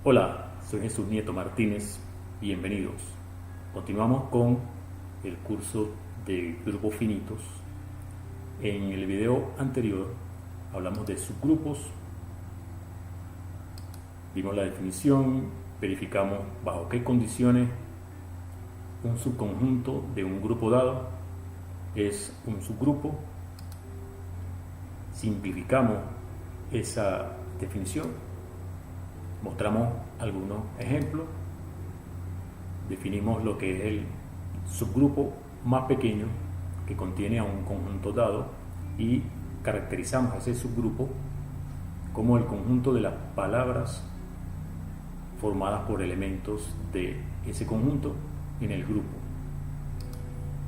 Hola, soy Jesús Nieto Martínez, bienvenidos. Continuamos con el curso de grupos finitos. En el video anterior hablamos de subgrupos, vimos la definición, verificamos bajo qué condiciones un subconjunto de un grupo dado es un subgrupo, simplificamos esa definición, mostramos algunos ejemplos, definimos lo que es el subgrupo más pequeño que contiene a un conjunto dado y caracterizamos ese subgrupo como el conjunto de las palabras formadas por elementos de ese conjunto en el grupo.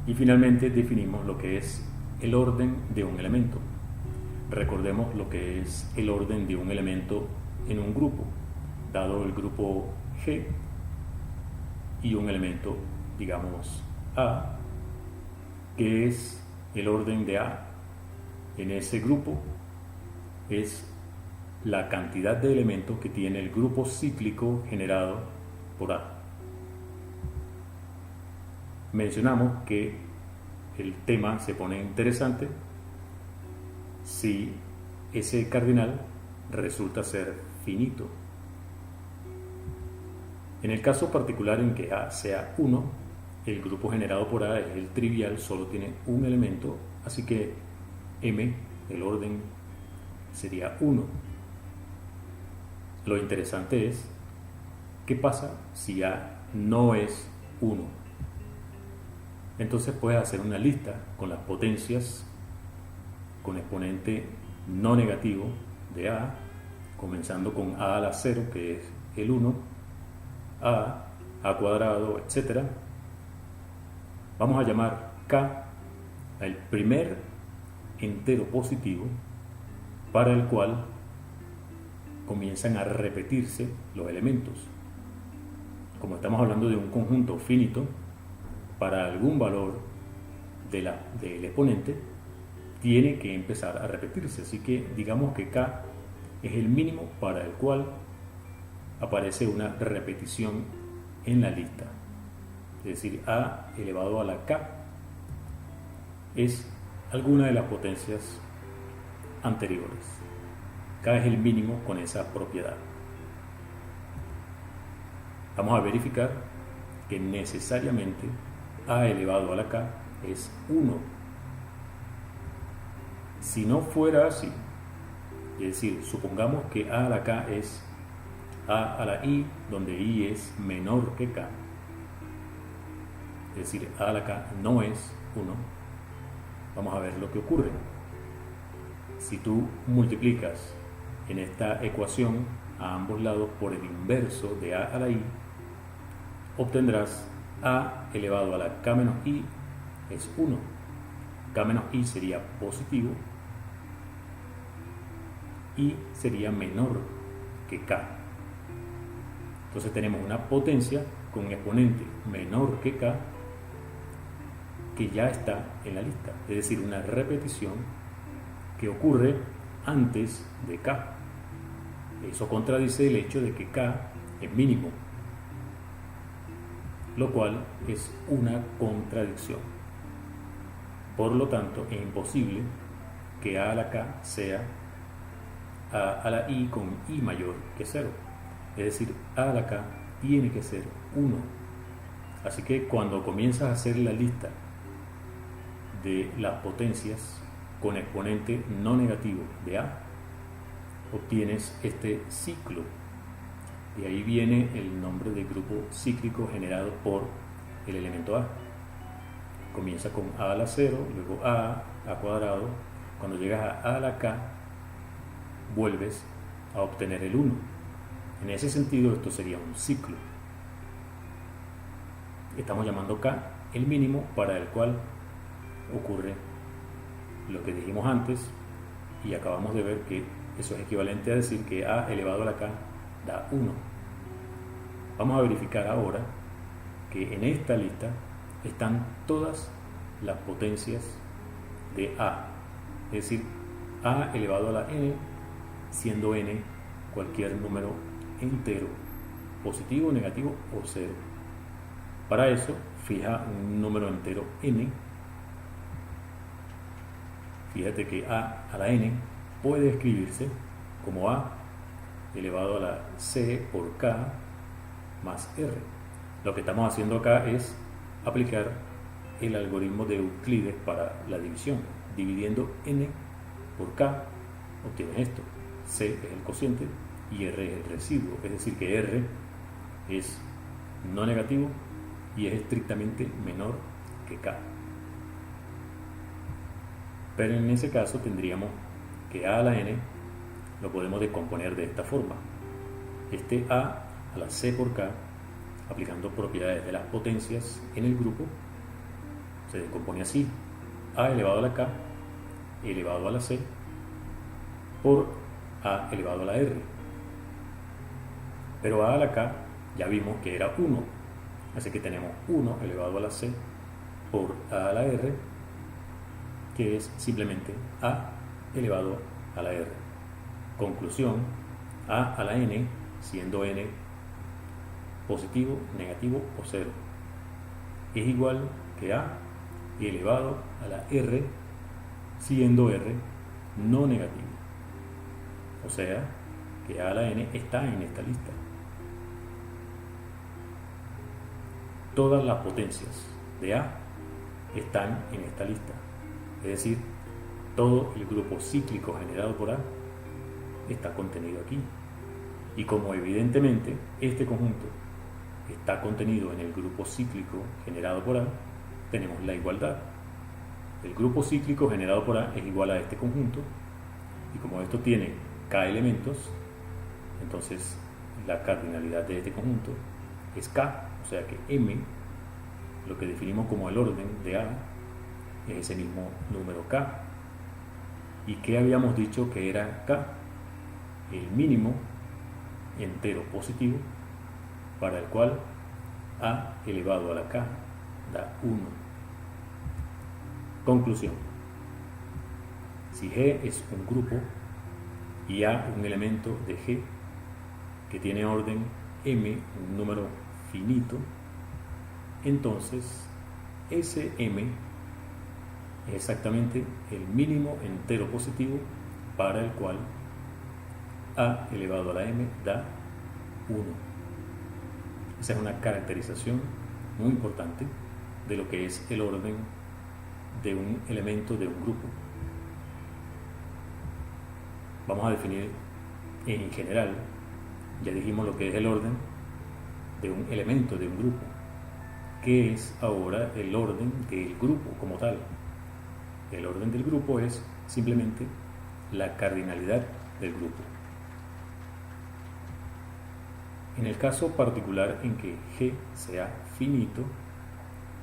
Y finalmente definimos lo que es el orden de un elemento. Recordemos lo que es el orden de un elemento en un grupo, dado el grupo G y un elemento, digamos, A, que es el orden de A en ese grupo, es la cantidad de elementos que tiene el grupo cíclico generado por A. Mencionamos que el tema se pone interesante si ese cardinal resulta ser finito. En el caso particular en que A sea 1, el grupo generado por A es el trivial, solo tiene un elemento, así que M, el orden, sería 1. Lo interesante es, ¿qué pasa si A no es 1? Entonces puedes hacer una lista con las potencias con exponente no negativo de A, comenzando con A a la 0, que es el 1, A cuadrado, etc. Vamos a llamar K al primer entero positivo para el cual comienzan a repetirse los elementos. Como estamos hablando de un conjunto finito, para algún valor del exponente tiene que empezar a repetirse. Así que digamos que K es el mínimo para el cual aparece una repetición en la lista. Es decir, A elevado a la K es alguna de las potencias anteriores. K es el mínimo con esa propiedad. Vamos a verificar que necesariamente A elevado a la K es 1. Si no fuera así, es decir, supongamos que A a la K es A a la I, donde I es menor que K, es decir, A a la K no es 1, vamos a ver lo que ocurre. Si tú multiplicas en esta ecuación a ambos lados por el inverso de A a la I, obtendrás A elevado a la K menos I es 1. K menos I sería positivo y sería menor que K. Entonces tenemos una potencia con un exponente menor que K que ya está en la lista, es decir, una repetición que ocurre antes de K. Eso contradice el hecho de que K es mínimo, lo cual es una contradicción. Por lo tanto, es imposible que A a la K sea A a la I con I mayor que 0. Es decir, A a la K tiene que ser 1. Así que cuando comienzas a hacer la lista de las potencias con exponente no negativo de A, obtienes este ciclo. De ahí viene el nombre de grupo cíclico generado por el elemento A. Comienza con A a la 0, luego A cuadrado. Cuando llegas a la K, vuelves a obtener el 1. En ese sentido, esto sería un ciclo. Estamos llamando K el mínimo para el cual ocurre lo que dijimos antes y acabamos de ver que eso es equivalente a decir que A elevado a la K da 1. Vamos a verificar ahora que en esta lista están todas las potencias de A, es decir, A elevado a la n, siendo n cualquier número entero positivo, negativo o cero. Para eso, fija un número entero n. Fíjate que a la n puede escribirse como a elevado a la c por k más r. Lo que estamos haciendo acá es aplicar el algoritmo de Euclides para la división. Dividiendo n por k obtienes esto. C es el cociente y r es el residuo. Es decir que r es no negativo y es estrictamente menor que k. Pero en ese caso tendríamos que a la n lo podemos descomponer de esta forma. Este a la c por k, aplicando propiedades de las potencias en el grupo, se descompone así: a elevado a la k elevado a la c por a elevado a la r. Pero a la k ya vimos que era 1, así que tenemos 1 elevado a la c por a la r, que es simplemente a elevado a la r. Conclusión: a la n, siendo n positivo, negativo o cero, es igual que a elevado a la r, siendo r no negativo. O sea que a la n está en esta lista. Todas las potencias de a están en esta lista. Es decir, todo el grupo cíclico generado por a está contenido aquí. Y como evidentemente este conjunto está contenido en el grupo cíclico generado por a, tenemos la igualdad. El grupo cíclico generado por a es igual a este conjunto, y como esto tiene k elementos, entonces la cardinalidad de este conjunto es k, o sea que m, lo que definimos como el orden de a, es ese mismo número k. ¿Y qué habíamos dicho que era k? El mínimo entero positivo para el cual a elevado a la k da 1. Conclusión: si G es un grupo y A un elemento de G que tiene orden m, un número finito, entonces ese m es exactamente el mínimo entero positivo para el cual a elevado a la m da 1. Esa es una caracterización muy importante de lo que es el orden de un elemento de un grupo. Vamos a definir en general, ya dijimos lo que es el orden de un elemento de un grupo. ¿Qué es ahora el orden del grupo como tal? El orden del grupo es simplemente la cardinalidad del grupo. En el caso particular en que G sea finito,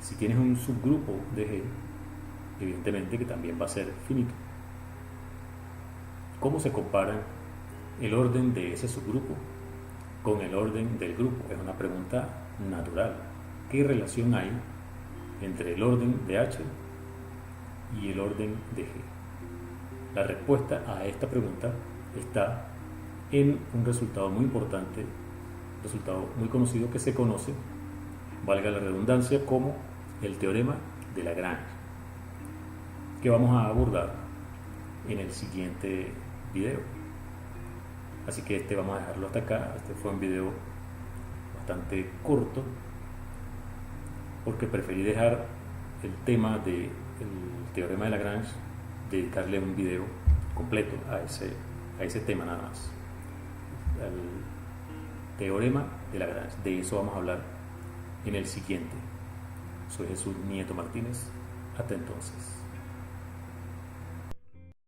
si tienes un subgrupo de G, evidentemente que también va a ser finito. ¿Cómo se compara el orden de ese subgrupo con el orden del grupo? Es una pregunta natural. ¿Qué relación hay entre el orden de H y el orden de G? La respuesta a esta pregunta está en un resultado muy importante, resultado muy conocido que se conoce, valga la redundancia, como el teorema de Lagrange, que vamos a abordar en el siguiente video. Así que vamos a dejarlo hasta acá. Este fue un video bastante corto porque preferí dejar el tema del teorema de Lagrange, dedicarle un video completo a ese tema nada más, al teorema de Lagrange. De eso vamos a hablar en el siguiente. Soy Jesús Nieto Martínez. Hasta entonces.